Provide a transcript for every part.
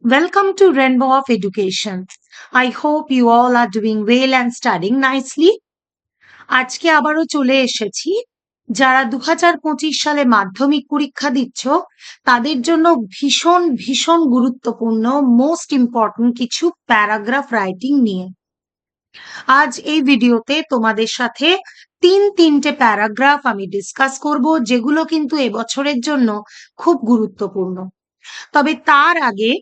Welcome to Rainbow of Education. I hope you all are doing well and studying nicely. আজকে আবারও চলে এসেছি যারা 2025 সালে মাধ্যমিক পরীক্ষা দিচ্ছ তাদের জন্য ভীষণ ভীষণ গুরুত্বপূর্ণ মোস্ট ইম্পর্টেন্ট কিছু প্যারাগ্রাফ রাইটিং নিয়ে। আজ এই ভিডিওতে তোমাদের সাথে তিনটে প্যারাগ্রাফ আমি ডিসকাস করব যেগুলো কিন্তু এবছরের জন্য খুব গুরুত্বপূর্ণ। তবে তার আগে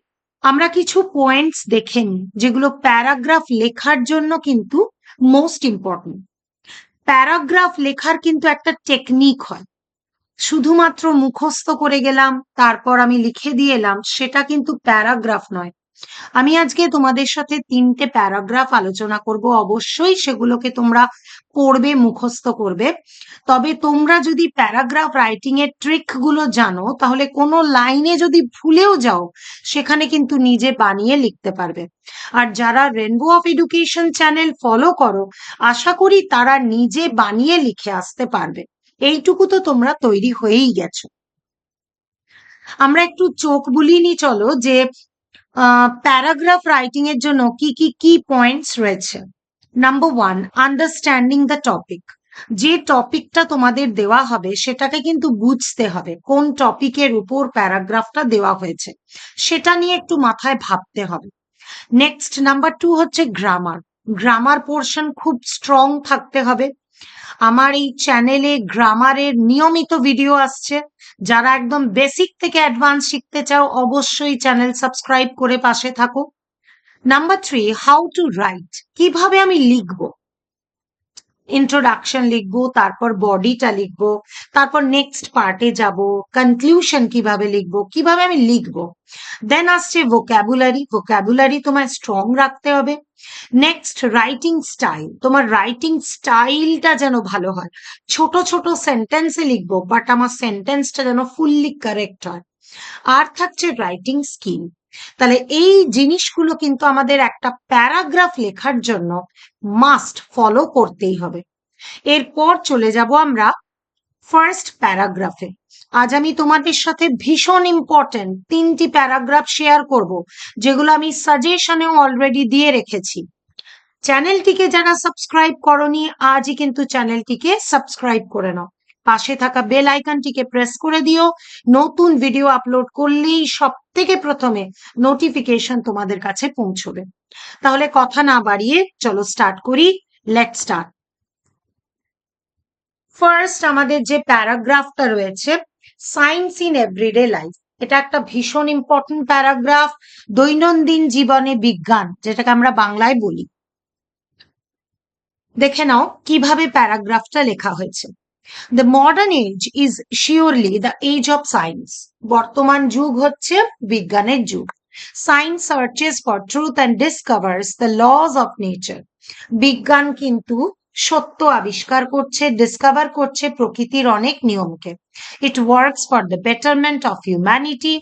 আমরা কিছু পয়েন্টস দেখে নিই যেগুলো প্যারাগ্রাফ লেখার জন্য কিন্তু মোস্ট ইম্পর্টেন্ট। প্যারাগ্রাফ লেখার কিন্তু একটা টেকনিক হয়, শুধুমাত্র মুখস্থ করে গেলাম তারপর আমি লিখে দিয়ে এলাম সেটা কিন্তু প্যারাগ্রাফ নয়। আমি আজকে তোমাদের সাথে তিনটে প্যারাগ্রাফ আলোচনা করব, অবশ্যই সেগুলোকে তোমরা পড়বে, মুখস্থ করবে। তবে তোমরা যদি প্যারাগ্রাফ রাইটিং এর ট্রিক গুলো জানো তাহলে কোনো লাইনে যদি ভুলেও যাও সেখানে কিন্তু নিজে বানিয়ে লিখতে পারবে। আর যারা rainbow of education channel follow করো আশা করি তারা নিজে বানিয়ে লিখে আসতে পারবে, এইটুকু তো তোমরা তৈরি হয়েই গেছো। আমরা একটু চোখ বুলিয়ে নি চলো যে প্যারাগ্রাফ রাইটিং এর জন্য কি পয়েন্টস রয়েছে। Number 1, understanding the topic. যে টপিকটা তোমাদের দেওয়া হবে সেটাকে কিন্তু বুঝতে হবে কোন টপিকের উপর প্যারাগ্রাফটা দেওয়া হয়েছে, সেটা নিয়ে একটু মাথায় ভাবতে হবে। নেক্সট নাম্বার 2 হচ্ছে গ্রামার। গ্রামার পোর্শন খুব স্ট্রং থাকতে হবে। আমার এই চ্যানেলে গ্রামারের নিয়মিত ভিডিও আসছে, যারা একদম বেসিক থেকে অ্যাডভান্স শিখতে চাও অবশ্যই চ্যানেল সাবস্ক্রাইব করে পাশে থাকো। Number 3, how to right. কিভাবে আমি লিখবো, ইন্ট্রোডাকশন লিখবো, তারপর বডিটা লিখবো, তারপর নেক্সট পার্টে যাব, কনক্লুশন কিভাবে লিখবো, কিভাবে আমি লিখবো। দেন আসছে ভোক্যাবুলারি। ভোক্যাবুলারি তোমার স্ট্রং রাখতে হবে। নেক্সট রাইটিং স্টাইল, তোমার রাইটিং স্টাইলটা যেন ভালো হয়। ছোট ছোট সেন্টেন্সে লিখবো বাট আমার সেন্টেন্সটা যেন ফুললি কারেক্ট হয়। আর থাকছে রাইটিং স্কিল। তাহলে এই জিনিসগুলো কিন্তু আমাদের একটা প্যারাগ্রাফ লেখার জন্য মাস্ট ফলো করতেই হবে। এরপর চলে যাব আমরা ফার্স্ট প্যারাগ্রাফে। আজ আমি তোমাদের সাথে ভীষণ ইম্পর্টেন্ট তিনটি প্যারাগ্রাফ শেয়ার করব যেগুলো আমি সাজেশনেও অলরেডি দিয়ে রেখেছি। চ্যানেলটিকে যারা সাবস্ক্রাইব করনি আজই কিন্তু চ্যানেলটিকে সাবস্ক্রাইব করে নাও, পাশে থাকা বেল আইকনটিকে প্রেস করে দিও। নতুন ভিডিও আপলোড করলেই সব থেকে প্রথমে নোটিফিকেশন তোমাদের কাছে পৌঁছবে। তাহলে কথা না বাড়িয়ে চলো স্টার্ট করি। Let's start. ফার্স্ট আমাদের যে প্যারাগ্রাফটা রয়েছে, সায়েন্স ইন এভরিডে লাইফ। এটা একটা ভীষণ ইম্পর্টেন্ট প্যারাগ্রাফ। দৈনন্দিন জীবনে বিজ্ঞান, যেটাকে আমরা বাংলায় বলি। দেখে নাও কিভাবে প্যারাগ্রাফটা লেখা হয়েছে। The modern age is surely the age of science. বর্তমান যুগ হচ্ছে বিজ্ঞানের যুগ। Science searches for truth and discovers the laws of nature. বিজ্ঞান কিন্তু সত্য আবিষ্কার করছে, ডিসকভার করছে প্রকৃতির অনেক নিয়মকে। It works for the betterment of humanity.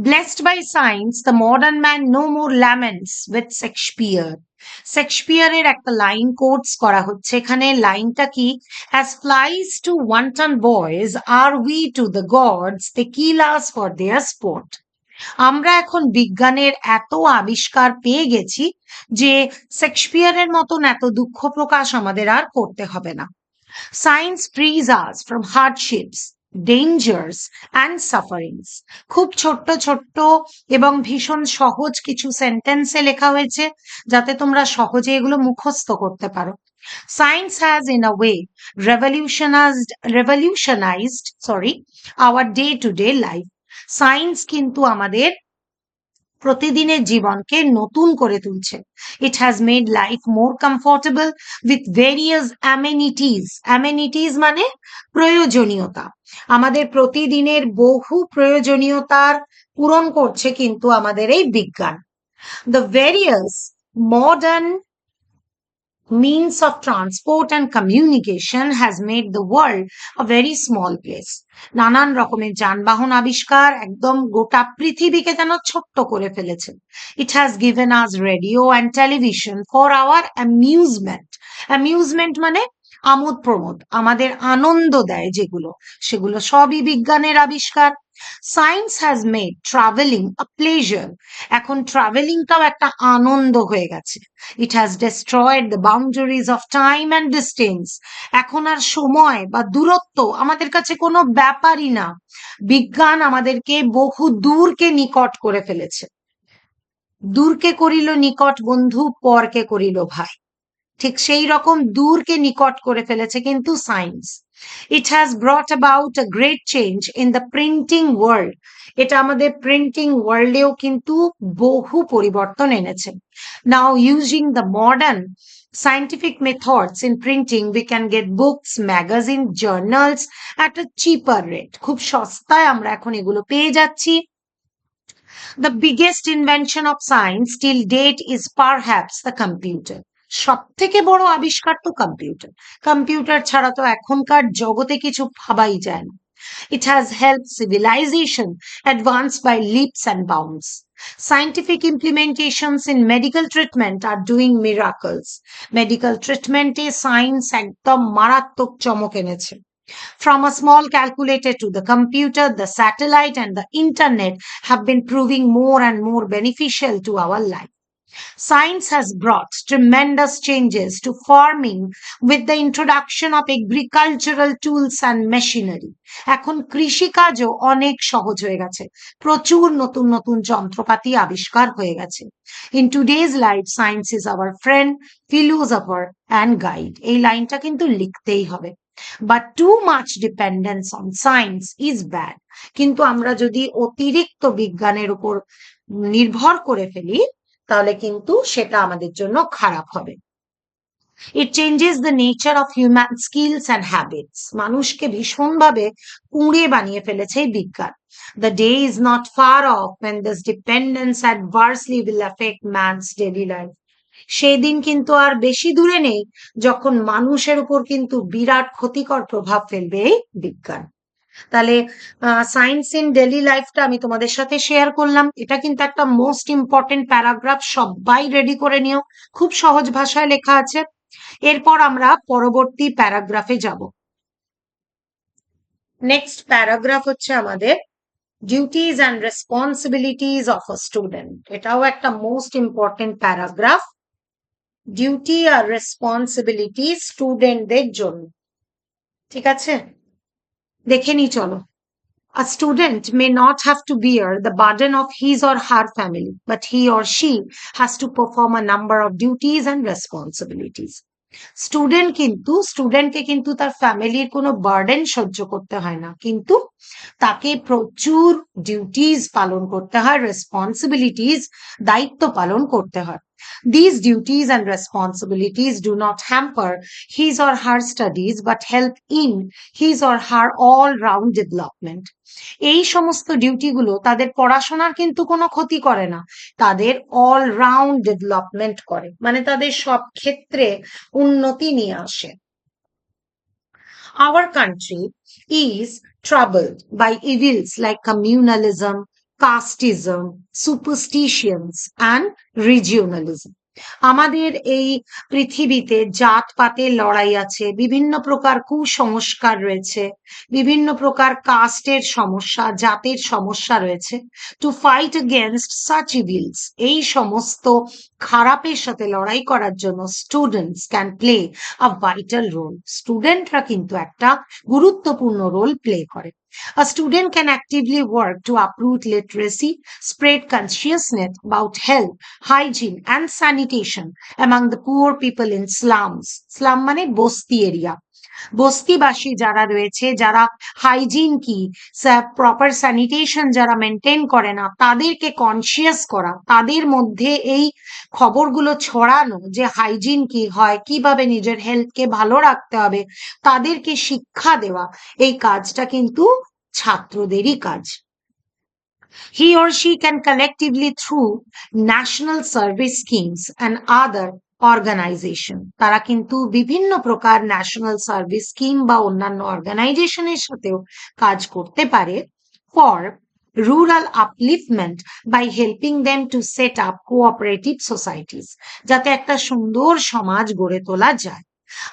Blessed by science, the modern man no more laments with Shakespeare. শেক্সপিয়ারের একটা লাইন কোটস করা হচ্ছে এখানে। লাইনটা কি? As flies to wanton boys are we to the gods, they kill us for their sport. আমরা এখন বিজ্ঞানের এত আবিষ্কার পেয়ে গেছি যে শেক্সপিয়ারের মতন এত দুঃখ প্রকাশ আমাদের আর করতে হবে না। Science frees us from hardships, dangers and sufferings. খুব ছোট্ট ছোট্ট এবং ভীষণ সহজ কিছু সেন্টেন্সে লেখা হয়েছে যাতে তোমরা সহজে এগুলো মুখস্থ করতে পারো। Science has in a way revolutionized our day to day life. Science কিন্তু আমাদের প্রতিদিনের জীবনকে নতুন করে তুলছে। It has made life more comfortable with various amenities. Amenities মানে প্রয়োজনীয়তা। আমাদের প্রতিদিনের বহু প্রয়োজনীয়তার পূরণ করছে কিন্তু আমাদের এই বিজ্ঞান। The various modern means of transport and communication has made the world a very small place. নানান রকমের যানবাহন আবিষ্কার একদম গোটা পৃথিবীকে যেন ছোট্ট করে ফেলেছে। It has given us radio and television for our amusement. Amusement মানে আমোদ প্রমোদ, আমাদের আনন্দ দেয় যেগুলো, সেগুলো সবই বিজ্ঞানের আবিষ্কার। Science has made travelling a pleasure. এখন ট্রাভেলিংটাও একটা আনন্দ হয়ে গেছে। It has destroyed the boundaries of time and distance. এখন আর সময় বা দূরত্ব আমাদের কাছে কোনো ব্যাপারই না। বিজ্ঞান আমাদেরকে বহু দূরকে নিকট করে ফেলেছে। দূরকে করিল নিকট বন্ধু, পরকে করিল ভাই। ঠিক সেই রকম দূরকে নিকট করে ফেলেছে কিন্তু science. It has brought about a great change in the printing world. এটা আমাদের প্রিন্টিং ওয়ার্ল্ডেও কিন্তু বহু পরিবর্তন এনেছে। Now using the modern scientific methods in printing, we can get books, magazine, journals at a cheaper rate. খুব সস্তায় আমরা এখন এগুলো পেয়ে যাচ্ছি। The biggest invention of science till date is perhaps the computer. সব থেকে বড় আবিষ্কার তো কম্পিউটার। কম্পিউটার ছাড়া তো এখনকার জগতে কিছু ভাবাই যায় না। It has helped civilization advance by leaps and bounds. Scientific implementations in medical treatment are doing miracles. Medical treatment a science একদম মারাত্মক চমক এনেছে। From a small calculator to the computer, the satellite and the internet have been proving more and more beneficial to our life. Science has brought tremendous changes to farming with the introduction of agricultural tools and machinery. এখন কৃষিকাজও অনেক সহজ হয়ে গেছে। প্রচুর নতুন নতুন যন্ত্রপাতি আবিষ্কার হয়ে গেছে। In today's life, science is our friend, philosopher and guide. এই লাইনটা কিন্তু লিখতেই হবে। But too much dependence on science is bad. কিন্তু আমরা যদি অতিরিক্ত বিজ্ঞানের উপর নির্ভর করে ফেলি তাহলে কিন্তু সেটা আমাদের জন্য খারাপ হবে। It changes the nature of human skills and habits. মানুষকে ভীষণভাবে কুঁড়ে বানিয়ে ফেলেছে এই বিজ্ঞান। The day is not far off when this dependence adversely will affect man's daily life. সেদিন কিন্তু আর বেশি দূরে নেই যখন মানুষের উপর কিন্তু বিরাট ক্ষতিকর প্রভাব ফেলবে এই বিজ্ঞান। তাহলে সায়েন্স ইন ডেইলি লাইফটা আমি তোমাদের সাথে শেয়ার করলাম। এটা কিন্তু একটা মোস্ট ইম্পর্টেন্ট প্যারাগ্রাফ, সবাই রেডি করে নিও। খুব সহজ ভাষায় লেখা আছে। এরপর আমরা পরবর্তী প্যারাগ্রাফে যাব। নেক্সট প্যারাগ্রাফ হচ্ছে আমাদের duties and responsibilities of a student. এটাও একটা মোস্ট ইম্পর্টেন্ট প্যারাগ্রাফ। ডিউটি আর রেসপন্সিবিলিটি স্টুডেন্টদের জন্য। ঠিক আছে, দেখে নি চলো। A student may not have to bear the burden of his or her family, but he or she has to perform a number of duties and responsibilities. স্টুডেন্টকে কিন্তু তার ফ্যামিলির কোনো বার্ডেন সহ্য করতে হয় না, কিন্তু তাকে প্রচুর ডিউটিস পালন করতে হয়, রেসপন্সিবিলিটিস, দায়িত্ব পালন করতে হয়। These duties and responsibilities do not hamper his or her studies but help in his or her all-round development. এই সমস্ত ডিউটিগুলো তাদের পড়াশোনার কিন্তু কোনো ক্ষতি করে না, তাদের all-round development করে, মানে তাদের সব ক্ষেত্রে উন্নতি নিয়ে আসে। Our country is troubled by evils like communalism, casteism, superstitions and regionalism. আমাদের এই পৃথিবীতে জাতপাতের লড়াই আছে, বিভিন্ন প্রকার কুসংস্কার রয়েছে, বিভিন্ন প্রকার কাস্টের সমস্যা, জাতের সমস্যা রয়েছে। To fight against such evils, এই সমস্ত খারাপের সাথে লড়াই করার জন্য students can play a vital role. স্টুডেন্টরা কিন্তু একটা গুরুত্বপূর্ণ রোল প্লে করে। A student can actively work to uproot literacy, spread consciousness about health, hygiene and sanitation among the poor people in slums. Slum মানে বস্তি এরিয়া। বস্তিবাসী যারা রয়েছে, যারা হাইজিন কি, প্রপার স্যানিটেশন যারা মেনটেন করে না, তাদেরকে কনসিয়াস করা, তাদের মধ্যে এই খবরগুলো ছড়ানো যে হাইজিন কি হয়, কিভাবে নিজের হেলথকে ভালো রাখতে হবে, তাদেরকে শিক্ষা দেওয়া, এই কাজটা কিন্তু ছাত্রদেরই কাজ। He or she can collectively through national service schemes and other organisation, তারা কিন্তু বিভিন্ন প্রকার ন্যাশনাল সার্ভিস স্কিম বা অন্যান্য অর্গানাইজেশনের সাথেও কাজ করতে পারে for rural upliftment by helping them to set up cooperative societies, যাতে একটা সুন্দর সমাজ গড়ে তোলা যায়।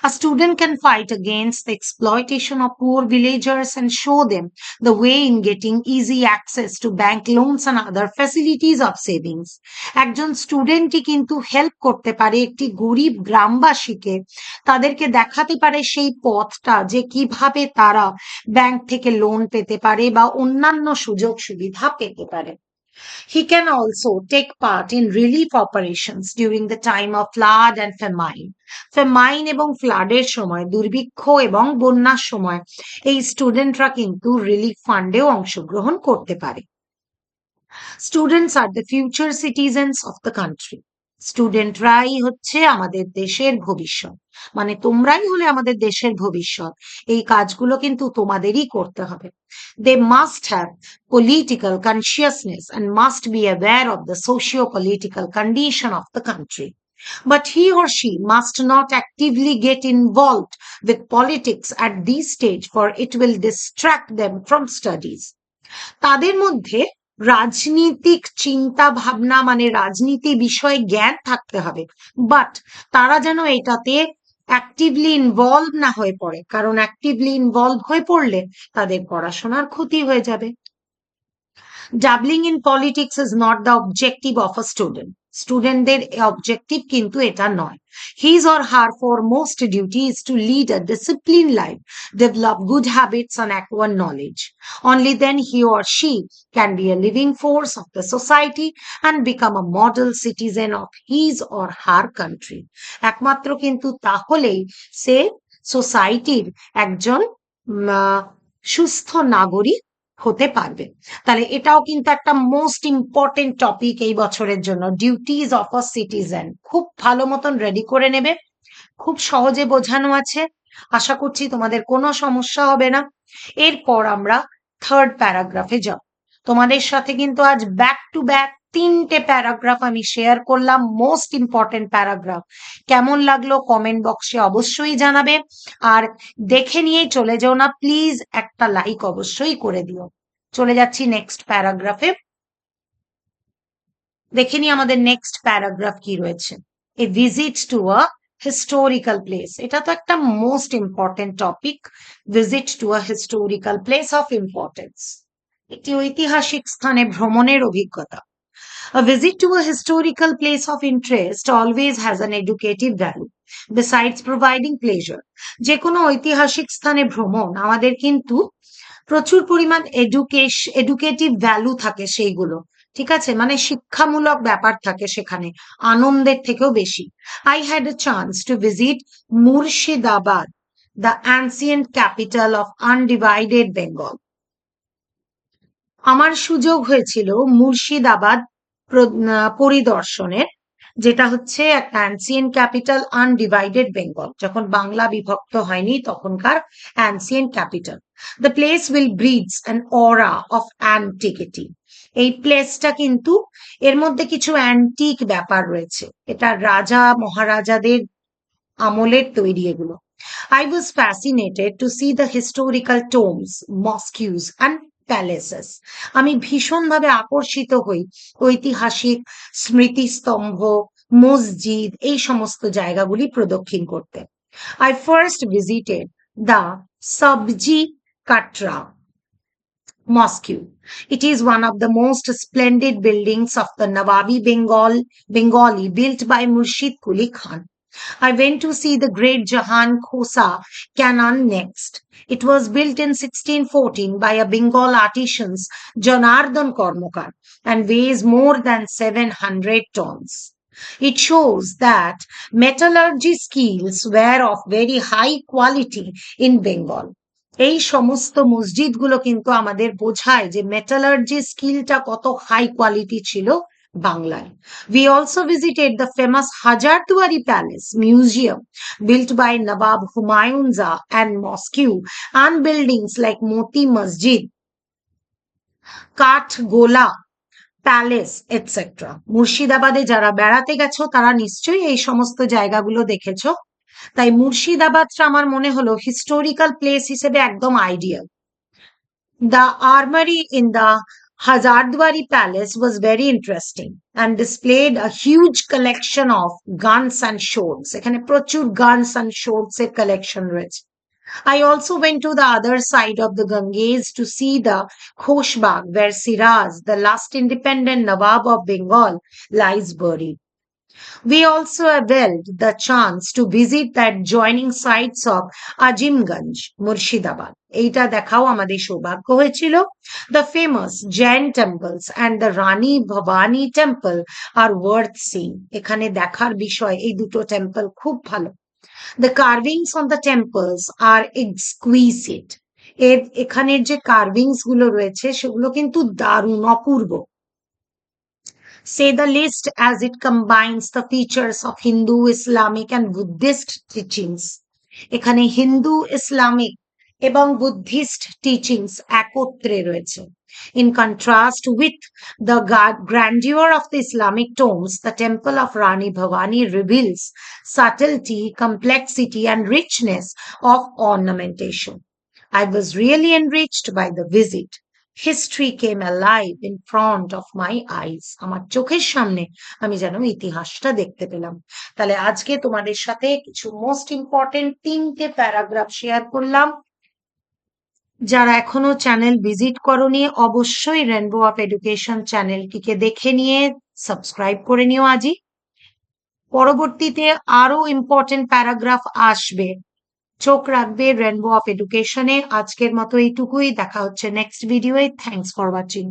A student can fight against the exploitation of poor villagers and show them the way in getting easy access to bank loans and other facilities of savings. একজন স্টুডেন্টই কিন্তু help করতে পারে একটি গরিব গ্রামবাসীকে, তাদেরকে দেখাতে পারে সেই পথটা যে কিভাবে তারা ব্যাংক থেকে লোন পেতে পারে বা অন্যান্য সুযোগ সুবিধা পেতে পারে। He can also take part in relief operations during the time of flood and famine. ফেমাইন এবং ফ্লাডের সময়, দুর্ভিক্ষ এবং বন্যার সময় এই স্টুডেন্টরা কিন্তু রিলিফ ফান্ডেও অংশগ্রহণ করতে পারে। Students are the future citizens of the country. স্টুডেন্টরাই হচ্ছে আমাদের দেশের ভবিষ্যৎ, মানে তোমরাই হলে আমাদের দেশের ভবিষ্যৎ। এই কাজগুলো কিন্তু তোমাদেরই করতে হবে। They must have political consciousness and must be aware of the socio political condition of the country, but he or she must not actively get involved with politics at this stage, for it will distract them from studies. তাদের মধ্যে রাজনীতিক চিন্তা ভাবনা, মানে রাজনীতি বিষয়ে জ্ঞান থাকতে হবে, বাট তারা যেন এটাতে অ্যাক্টিভলি ইনভলভ না হয়ে পড়ে, কারণ অ্যাক্টিভলি ইনভলভ হয়ে পড়লে তাদের পড়াশোনার ক্ষতি হয়ে যাবে। Dabbling in politics is not the objective of a student. স্টুডেন্টদের অবজেক্টিভ কিন্তু এটা নয়। His or her foremost duty is to lead a disciplined life, develop good habits and acquire knowledge. Only then he or she can be a living force of the society and become a model citizen of his or her country. একমাত্র কিন্তু তাহলেই সে সোসাইটির একজন সুস্থ নাগরিক হতে পারবে। তাহলে এটাও কিন্তু একটা মোস্ট ইম্পর্টেন্ট টপিক এই বছরের জন্য, ডিউটিজ অফ আ সিটিজেন। খুব ভালো মতন রেডি করে নেবে, খুব সহজে বোঝানো আছে, আশা করছি তোমাদের কোনো সমস্যা হবে না। এরপর আমরা থার্ড প্যারাগ্রাফে যাব। তোমাদের সাথে কিন্তু আজ ব্যাক টু ব্যাক 3টে প্যারাগ্রাফ আমি শেয়ার করলাম, মোস্ট ইম্পর্টেন্ট প্যারাগ্রাফ। কেমন লাগলো কমেন্ট বক্সে অবশ্যই জানাবে, আর দেখে নিয়েই চলে যাও না, প্লিজ একটা লাইক অবশ্যই করে দিও। চলে যাচ্ছি নেক্সট প্যারাগ্রাফে। দেখে নি আমাদের নেক্সট প্যারাগ্রাফ কি রয়েছে। A visit to a historical place, এটা তো একটা most important topic. Visit to a historical place of importance, একটি ঐতিহাসিক স্থানে ভ্রমণের অভিজ্ঞতা। A visit to a historical place of interest always has an educative value, besides providing pleasure. যে কোনো ঐতিহাসিক স্থানে ভ্রমণ আমাদের কিন্তু প্রচুর পরিমাণ এডুকেটিভ ভ্যালু থাকে সেইগুলো, ঠিক আছে, মানে শিক্ষামূলক ব্যাপার থাকে সেখানে, আনন্দের থেকেও বেশি। I had a chance to visit Murshidabad, the ancient capital of undivided Bengal. আমার সুযোগ হয়েছিল মুর্শিদাবাদ পরিদর্শনের, যেটা হচ্ছে একটা অ্যানসিয়েন্ট ক্যাপিটাল, আনডিভাইডেড বেঙ্গল, যখন বাংলা বিভক্ত হয়নি তখনকার ancient capital. The place will breeds an aura of antiquity. এই প্লেসটা কিন্তু এর মধ্যে কিছু অ্যান্টিক ব্যাপার রয়েছে, এটা রাজা মহারাজাদের আমলের তৈরি এগুলো। I was fascinated to see the historical tombs, mosques and palaces. আমি ভীষণভাবে আকর্ষিত হই ঐতিহাসিক স্মৃতিস্তম্ভ, মসজিদ, এই সমস্ত জায়গাগুলি প্রদক্ষিণ করতে। I first visited the Sabji Katra Mosque. It is one of the most splendid buildings of the Nawabi Bengali built by Murshid Quli Khan. I went to see the great Jahan Khosa Canaan next. It was built in 1614 by a Bengal artisan, Janardhan Kormokar, and weighs more than 700 tons. It shows that metallurgy skills were of very high quality in Bengal. এই সমস্ত মসজিদগুলো কিন্তু আমাদের বোঝায় যে metallurgy স্কিলটা কত high quality ছিল বাংলায়। We also visited the famous Hajarduari Palace Museum built by Nawab Humayun Shah and mosque and buildings like Moti Masjid, Kathgola Palace, etc. মুর্শিদাবাদে যারা বেড়াতে গেছো তারা নিশ্চয়ই এই সমস্ত জায়গাগুলো দেখেছো, তাই মুর্শিদাবাদটা আমার মনে হলো হিস্টোরিক্যাল প্লেস হিসেবে একদম ideal. The armory in the Hazardwari Palace was very interesting and displayed a huge collection of guns and swords. এখানে প্রচুর guns and swords এর collection রয়েছে। I also went to the other side of the Ganges to see the Khoshbagh, where Siraz, the last independent Nawab of Bengal, lies buried. We also availed the chance to visit the adjoining sites of Azimganj, Murshidabad. এইটা দেখাও আমাদের সৌভাগ্য হয়েছিল। The famous Jain temples and the Rani Bhavani temple are worth seeing. এখানে দেখার বিষয় এই দুটো টেম্পল খুব ভালো। The carvings on the temples are exquisite. এখানের যে কার্ভিংস গুলো রয়েছে সেগুলো কিন্তু দারুণ অপূর্ব। Say the least, as it combines the features of Hindu, Islamic and Buddhist teachings. এখানে হিন্দু, ইসলামিক এবং বুদ্ধিস্ট টিচিংস একত্রে রয়েছে। In contrast with the grandeur of the Islamic tombs, the temple of Rani Bhavani reveals subtlety, complexity, and richness of ornamentation. I was really enriched by the visit. History came alive in front of my eyes. আমার চোখের সামনে আমি যেন ইতিহাসটা দেখতে পেলাম। তাহলে আজকে তোমাদের সাথে কিছু মোস্ট ইম্পর্টেন্ট 3টে প্যারাগ্রাফ শেয়ার করলাম। যারা এখনো চ্যানেল ভিজিট করনি অবশ্যই রেনবো অফ এডুকেশন চ্যানেলটিকে দেখে নিয়ে সাবস্ক্রাইব করে নিও আজই। পরবর্তীতে আরো ইম্পর্টেন্ট প্যারাগ্রাফ আসবে, চোখ রাখবে রেনবো অফ এডুকেশনে। আজকের মতো এইটুকুই, দেখা হচ্ছে নেক্সট ভিডিওয়ে। Thanks for watching.